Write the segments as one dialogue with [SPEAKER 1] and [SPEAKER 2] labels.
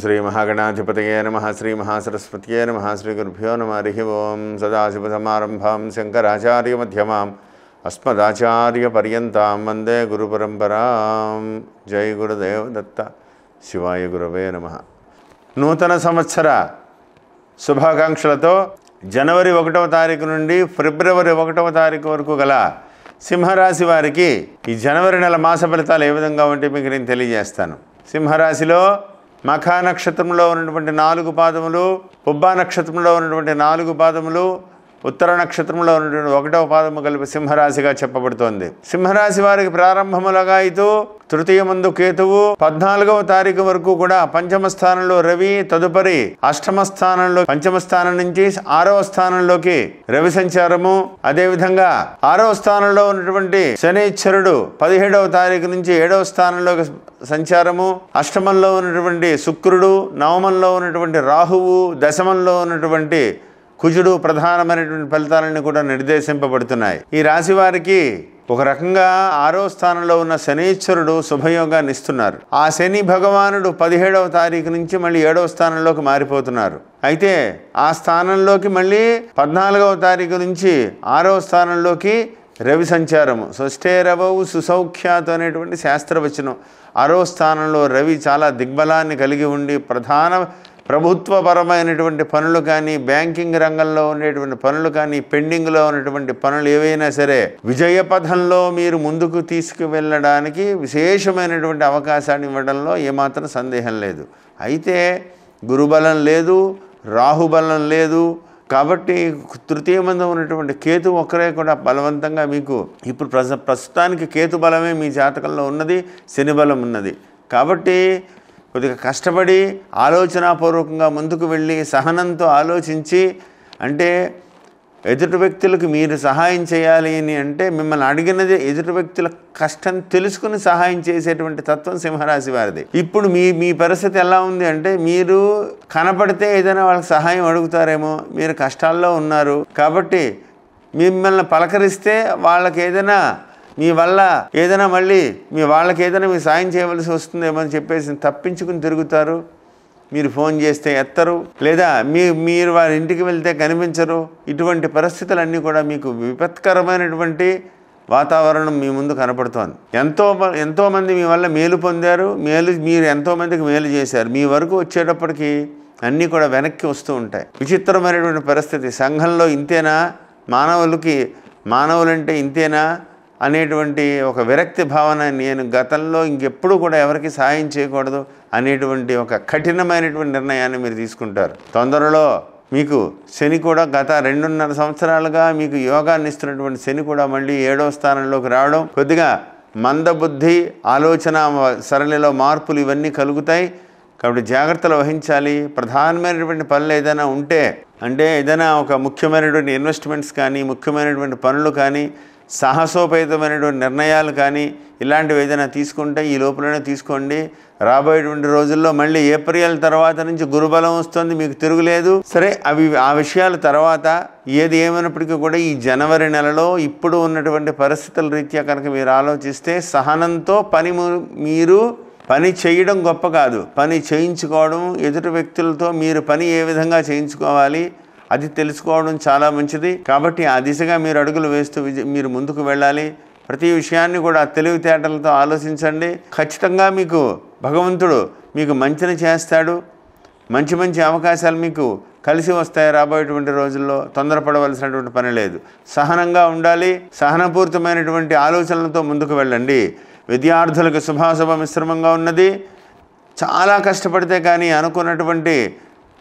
[SPEAKER 1] శ్రీ మహాగణాధిపతయే నమః శ్రీ మహాసరస్వత్యే నమః శ్రీ గురుభ్యో నమః హరి ఓం సదాశివసమారంభాం శంకరాచార్యమధ్యమాం అస్మదాచార్యపర్యంతాం వందే గురుపరంపరాం. జై గురుదేవ దత్త. శివాయ గురవే నమః. నూతన సంవత్సర శుభాకాంక్షలతో జనవరి 1వ తారీఖు నుండి ఫిబ్రవరి 1వ తారీఖు వరకు గల సింహరాశి వారికి ఈ జనవరి నెల మాస ఫలితాలు ఏ విధంగా ఉంటే మీకు నేను తెలియజేస్తాను. సింహరాశిలో మఖా నక్షత్రంలో ఉన్నటువంటి 4 పాదములు, పుబ్బా నక్షత్రంలో ఉన్నటువంటి 4 పాదములు, ఉత్తర నక్షత్రంలో ఉన్నటువంటి 1వ పాదము కలిపి సింహరాశిగా చెప్పబడుతోంది. సింహరాశి వారికి ప్రారంభములుగా ఇతూ తృతీయమందు కేతువు, 14వ తారీఖు వరకు కూడా పంచమ స్థానంలో రవి, తదుపరి అష్టమ స్థానంలో పంచమ స్థానం నుంచి 6వ స్థానంలోకి రవి సంచారము, అదేవిధంగా 6వ స్థానంలో ఉన్నటువంటి శనీశ్వరుడు 17వ తారీఖు నుంచి 7వ స్థానంలోకి సంచారము, అష్టమంలో ఉన్నటువంటి శుక్రుడు, నవమంలో ఉన్నటువంటి రాహువు, దశమంలో ఉన్నటువంటి కుజుడు ప్రధానమైనటువంటి ఫలితాలన్నీ కూడా నిర్దేశింపబడుతున్నాయి. ఈ రాశి వారికి ఒక రకంగా 6వ స్థానంలో ఉన్న శనీశ్వరుడు శుభయోగాన్ని ఇస్తున్నారు. ఆ శని భగవానుడు 17వ తారీఖు నుంచి మళ్ళీ 7వ స్థానంలోకి మారిపోతున్నారు. అయితే ఆ స్థానంలోకి మళ్ళీ 14వ తారీఖు నుంచి 6వ స్థానంలోకి రవి సంచారము. స్వష్టే రవవు సుసౌఖ్యాత్ అనేటువంటి శాస్త్రవచనం. 6వ స్థానంలో రవి చాలా దిగ్బలాన్ని కలిగి ఉండి ప్రభుత్వపరమైనటువంటి పనులు కానీ, బ్యాంకింగ్ రంగంలో ఉండేటువంటి పనులు కానీ, పెండింగ్లో ఉన్నటువంటి పనులు ఏవైనా సరే విజయపథంలో మీరు ముందుకు తీసుకువెళ్ళడానికి విశేషమైనటువంటి అవకాశాన్ని ఇవ్వడంలో ఏమాత్రం సందేహం లేదు. అయితే గురుబలం లేదు, రాహుబలం లేదు. కాబట్టి తృతీయమందు ఉన్నటువంటి కేతు ఒక్కరే కూడా బలవంతంగా మీకు ఇప్పుడు ప్రస్తుతానికి కేతు బలమే మీ జాతకంలో ఉన్నది, శని బలం ఉన్నది. కాబట్టి కొద్దిగా కష్టపడి ఆలోచనాపూర్వకంగా ముందుకు వెళ్ళి సహనంతో ఆలోచించి, అంటే ఎదుటి వ్యక్తులకు మీరు సహాయం చేయాలి అని అంటే మిమ్మల్ని అడిగినది ఎదుటి వ్యక్తుల కష్టం తెలుసుకుని సహాయం చేసేటువంటి తత్వం సింహరాశి వారిది. ఇప్పుడు మీ పరిస్థితి ఎలా ఉంది అంటే, మీరు కనపడితే ఏదైనా వాళ్ళకి సహాయం అడుగుతారేమో, మీరు కష్టాల్లో ఉన్నారు కాబట్టి మిమ్మల్ని పలకరిస్తే వాళ్ళకి ఏదైనా మీ వల్ల ఏదైనా మళ్ళీ వాళ్ళకి ఏదైనా మీరు సాయం చేయవలసి వస్తుందేమో అని చెప్పేసి తప్పించుకుని తిరుగుతారు. మీరు ఫోన్ చేస్తే ఎత్తరు, లేదా మీరు వారి ఇంటికి వెళ్తే కనిపించరు. ఇటువంటి పరిస్థితులన్నీ కూడా మీకు విపత్కరమైనటువంటి వాతావరణం మీ ముందు కనపడుతోంది. ఎంతోమంది మీ వల్ల మేలు పొందారు, మీరు ఎంతోమందికి మేలు చేశారు. మీ వరకు వచ్చేటప్పటికి అన్నీ కూడా వెనక్కి వస్తూ ఉంటాయి. విచిత్రమైనటువంటి పరిస్థితి. సంఘంలో ఇంతేనా, మానవులంటే ఇంతేనా అనేటువంటి ఒక విరక్తి భావన, నేను గతంలో ఇంకెప్పుడు కూడా ఎవరికి సాయం చేయకూడదు అనేటువంటి ఒక కఠినమైనటువంటి నిర్ణయాన్ని మీరు తీసుకుంటారు. తొందరలో మీకు శని కూడా గత 2.5 సంవత్సరాలుగా మీకు యోగాన్ని ఇస్తున్నటువంటి శని కూడా మళ్ళీ 7వ స్థానంలోకి రావడం, కొద్దిగా మందబుద్ధి, ఆలోచన సరళిలో మార్పులు ఇవన్నీ కలుగుతాయి. కాబట్టి జాగ్రత్తలు వహించాలి. ప్రధానమైనటువంటి పనులు ఏదైనా ఉంటే, అంటే ఏదైనా ఒక ముఖ్యమైనటువంటి ఇన్వెస్ట్మెంట్స్ కానీ, ముఖ్యమైనటువంటి పనులు కానీ, సాహసోపేతమైనటువంటి నిర్ణయాలు కానీ ఇలాంటివి ఏదైనా తీసుకుంటే ఈ లోపలనే తీసుకోండి. రాబోయేటువంటి రోజుల్లో మళ్ళీ ఏప్రిల్ తర్వాత నుంచి గురుబలం వస్తుంది, మీకు తిరుగులేదు. సరే, ఆ విషయాల తర్వాత ఏది ఏమైనప్పటికీ కూడా ఈ జనవరి నెలలో ఇప్పుడు ఉన్నటువంటి పరిస్థితుల రీత్యా కనుక మీరు ఆలోచిస్తే, సహనంతో మీరు పని చేయడం గొప్ప కాదు, పని చేయించుకోవడం, ఎదుటి వ్యక్తులతో మీరు పని ఏ విధంగా చేయించుకోవాలి అది తెలుసుకోవడం చాలా మంచిది. కాబట్టి ఆ దిశగా మీరు అడుగులు వేస్తూ మీరు ముందుకు వెళ్ళాలి. ప్రతి విషయాన్ని కూడా తెలివితేటలతో ఆలోచించండి. ఖచ్చితంగా మీకు భగవంతుడు మీకు మంచిని చేస్తాడు. మంచి అవకాశాలు మీకు కలిసి వస్తాయి రాబోయేటువంటి రోజుల్లో. తొందరపడవలసినటువంటి పని లేదు. సహనంగా ఉండాలి. సహనపూరితమైనటువంటి ఆలోచనలతో ముందుకు వెళ్ళండి. విద్యార్థులకు శుభాశుభ మిశ్రమంగా ఉన్నది. చాలా కష్టపడితే కానీ అనుకున్నటువంటి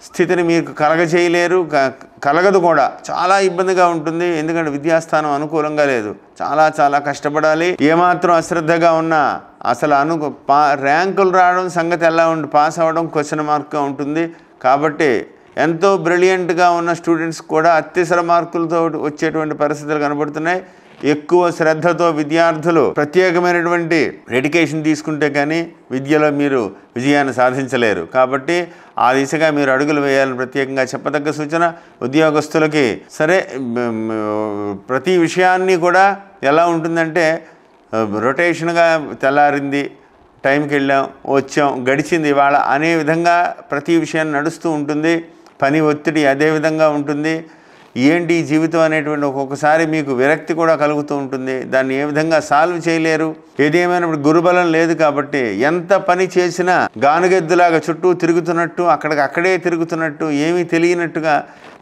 [SPEAKER 1] స్థితిని మీకు కలగజేయలేరు, కలగదు కూడా. చాలా ఇబ్బందిగా ఉంటుంది. ఎందుకంటే విద్యాస్థానం అనుకూలంగా లేదు. చాలా కష్టపడాలి. ఏమాత్రం అశ్రద్ధగా ఉన్నా అసలు ర్యాంకులు రావడం సంగతి ఎలా పాస్ అవ్వడం క్వశ్చన్ మార్క్గా ఉంటుంది. కాబట్టి ఎంతో బ్రిలియంట్గా ఉన్న స్టూడెంట్స్ కూడా అత్యవసర మార్కులతో వచ్చేటువంటి పరిస్థితులు కనబడుతున్నాయి. ఎక్కువ శ్రద్ధతో విద్యార్థులు ప్రత్యేకమైనటువంటి డెడికేషన్ తీసుకుంటే కానీ విద్యలో మీరు విజయాన్ని సాధించలేరు. కాబట్టి ఆ దిశగా మీరు అడుగులు వేయాలని ప్రత్యేకంగా చెప్పదగ్గ సూచన. ఉద్యోగస్తులకి సరే, ప్రతి విషయాన్ని కూడా ఎలా ఉంటుందంటే రొటేషన్గా తెల్లారింది, టైంకి వెళ్ళాం, వచ్చాం, గడిచింది ఇవాళ అనే విధంగా ప్రతి విషయాన్ని నడుస్తూ ఉంటుంది. పని ఒత్తిడి అదే విధంగా ఉంటుంది. ఏంటి ఈ జీవితం అనేటువంటి ఒక్కొక్కసారి మీకు విరక్తి కూడా కలుగుతూ ఉంటుంది. దాన్ని ఏ విధంగా సాల్వ్ చేయలేరు. ఏదేమైనప్పుడు గురుబలం లేదు కాబట్టి ఎంత పని చేసినా గానుగెద్దులాగా చుట్టూ తిరుగుతున్నట్టు, అక్కడే తిరుగుతున్నట్టు, ఏమీ తెలియనట్టుగా,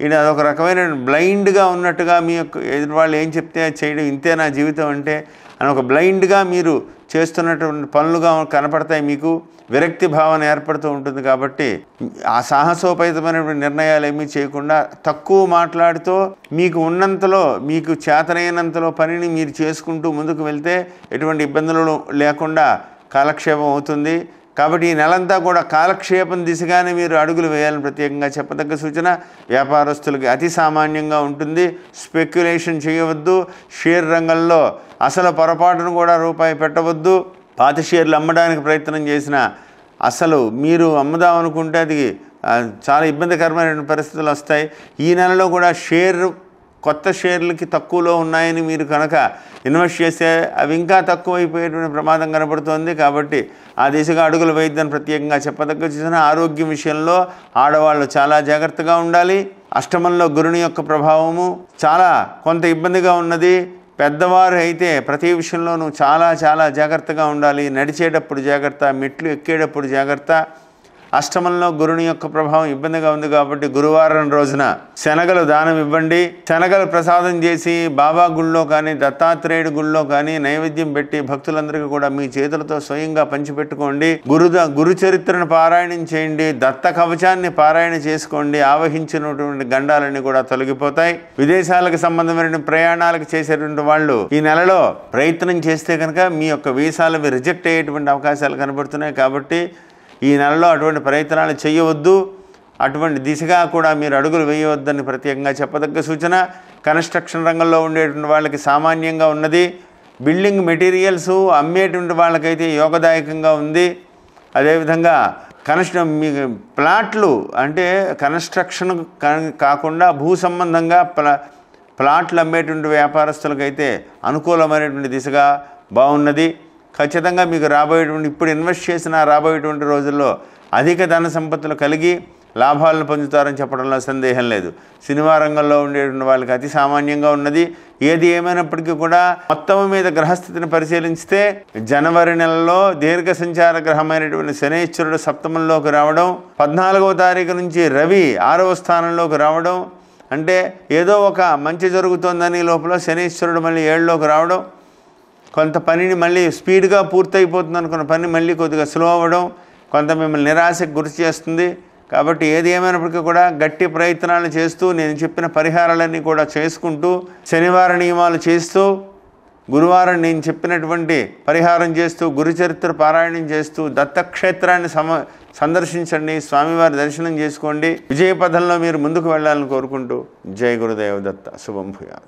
[SPEAKER 1] ఇది అదొక రకమైన బ్లైండ్గా ఉన్నట్టుగా మీ యొక్క ఎదుటి వాళ్ళు ఏం చెప్తే చేయడం, ఇంతే నా జీవితం అంటే అని ఒక బ్లైండ్గా మీరు చేస్తున్నటువంటి పనులుగా కనపడతాయి. మీకు విరక్తి భావన ఏర్పడుతూ ఉంటుంది. కాబట్టి ఆ సాహసోపేతమైనటువంటి నిర్ణయాలు ఏమీ చేయకుండా తక్కువ మాట్లాడుతూ మీకు ఉన్నంతలో, మీకు చేతనైనంతలో పనిని మీరు చేసుకుంటూ ముందుకు వెళ్తే ఎటువంటి ఇబ్బందులు లేకుండా కాలక్షేపం అవుతుంది. కాబట్టి ఈ నెలంతా కూడా కాలక్షేపం దిశగానే మీరు అడుగులు వేయాలని ప్రత్యేకంగా చెప్పదగ్గ సూచన. వ్యాపారస్తులకి అతి సామాన్యంగా ఉంటుంది. స్పెక్యులేషన్ చేయవద్దు. షేర్ రంగంలో అసలు పొరపాటును కూడా రూపాయి పెట్టవద్దు. పాత షేర్లు అమ్మడానికి ప్రయత్నం చేసినా అసలు మీరు అమ్ముదాం అనుకుంటే అది చాలా ఇబ్బందికరమైన పరిస్థితులు వస్తాయి. ఈ నెలలో కూడా కొత్త షేర్లకి తక్కువలో ఉన్నాయని మీరు కనుక ఇన్వెస్ట్ చేస్తే అవి ఇంకా తక్కువ అయిపోయేటువంటి ప్రమాదం కనబడుతోంది. కాబట్టి ఆ దిశగా అడుగులు వేయద్దని ప్రత్యేకంగా చెప్పదగ్గ చూసిన. ఆరోగ్యం విషయంలో ఆడవాళ్ళు చాలా జాగ్రత్తగా ఉండాలి. అష్టమంలో గురుని యొక్క ప్రభావము చాలా కొంత ఇబ్బందిగా ఉన్నది. పెద్దవారు అయితే ప్రతి విషయంలోనూ చాలా జాగ్రత్తగా ఉండాలి. నడిచేటప్పుడు జాగ్రత్త, మెట్లు ఎక్కేటప్పుడు జాగ్రత్త. అష్టమంలో గురుని యొక్క ప్రభావం ఇబ్బందిగా ఉంది కాబట్టి గురువారం రోజున శనగలు దానం ఇవ్వండి. శనగలు ప్రసాదం చేసి బాబా గుళ్ళో కానీ దత్తాత్రేయుడి గుళ్ళో కానీ నైవేద్యం పెట్టి భక్తులందరికీ కూడా మీ చేతులతో స్వయంగా పంచిపెట్టుకోండి. గురు చరిత్రను పారాయణం చేయండి. దత్త కవచాన్ని పారాయణ చేసుకోండి. ఆవహించినటువంటి గండాలన్నీ కూడా తొలగిపోతాయి. విదేశాలకు సంబంధమైన ప్రయాణాలకు చేసేటువంటి వాళ్ళు ఈ నెలలో ప్రయత్నం చేస్తే కనుక మీ యొక్క వీసాలు రిజెక్ట్ అయ్యేటువంటి అవకాశాలు కనబడుతున్నాయి. కాబట్టి ఈ నెలలో అటువంటి ప్రయత్నాలు చేయవద్దు. అటువంటి దిశగా కూడా మీరు అడుగులు వేయవద్దని ప్రత్యేకంగా చెప్పదగ్గ సూచన. కన్స్ట్రక్షన్ రంగంలో ఉండేటువంటి వాళ్ళకి సామాన్యంగా ఉన్నది. బిల్డింగ్ మెటీరియల్స్ అమ్మేటువంటి వాళ్ళకైతే యోగదాయకంగా ఉంది. అదేవిధంగా మీకు ప్లాట్లు అంటే కన్స్ట్రక్షన్ కాకుండా భూ సంబంధంగా ప్లాట్లు అమ్మేటువంటి వ్యాపారస్తులకైతే అనుకూలమైనటువంటి దిశగా బాగున్నది. ఖచ్చితంగా మీకు ఇప్పుడు ఇన్వెస్ట్ చేసిన రాబోయేటువంటి రోజుల్లో అధిక ధన సంపత్తులు కలిగి లాభాలను పొందుతారని చెప్పడంలో సందేహం లేదు. సినిమా రంగంలో ఉండేటువంటి వాళ్ళకి అతి సామాన్యంగా ఉన్నది. ఏది ఏమైనప్పటికీ కూడా మొత్తం మీద గ్రహస్థితిని పరిశీలిస్తే జనవరి నెలలో దీర్ఘ సంచార గ్రహమైనటువంటి శనైశ్వరుడు సప్తమంలోకి రావడం, 14వ తారీఖు నుంచి రవి 6వ స్థానంలోకి రావడం, అంటే ఏదో ఒక మంచి జరుగుతోందని లోపల శనైశ్వరుడు మళ్ళీ 7లోకి రావడం, కొంత పనిని మళ్ళీ స్పీడ్గా పూర్తయిపోతుంది అనుకున్న పని మళ్ళీ కొద్దిగా స్లో అవ్వడం, కొంత మిమ్మల్ని నిరాశకు గురి చేస్తుంది. కాబట్టి ఏది ఏమైనప్పటికీ కూడా గట్టి ప్రయత్నాలు చేస్తూ నేను చెప్పిన పరిహారాలన్నీ కూడా చేసుకుంటూ, శనివార నియమాలు చేస్తూ, గురువారం నేను చెప్పినటువంటి పరిహారం చేస్తూ, గురుచరిత్ర పారాయణం చేస్తూ, దత్తక్షేత్రాన్ని సందర్శించండి. స్వామివారి దర్శనం చేసుకోండి. విజయపథంలో మీరు ముందుకు వెళ్ళాలని కోరుకుంటూ జై గురుదేవ దత్త. శుభం భూయాత్.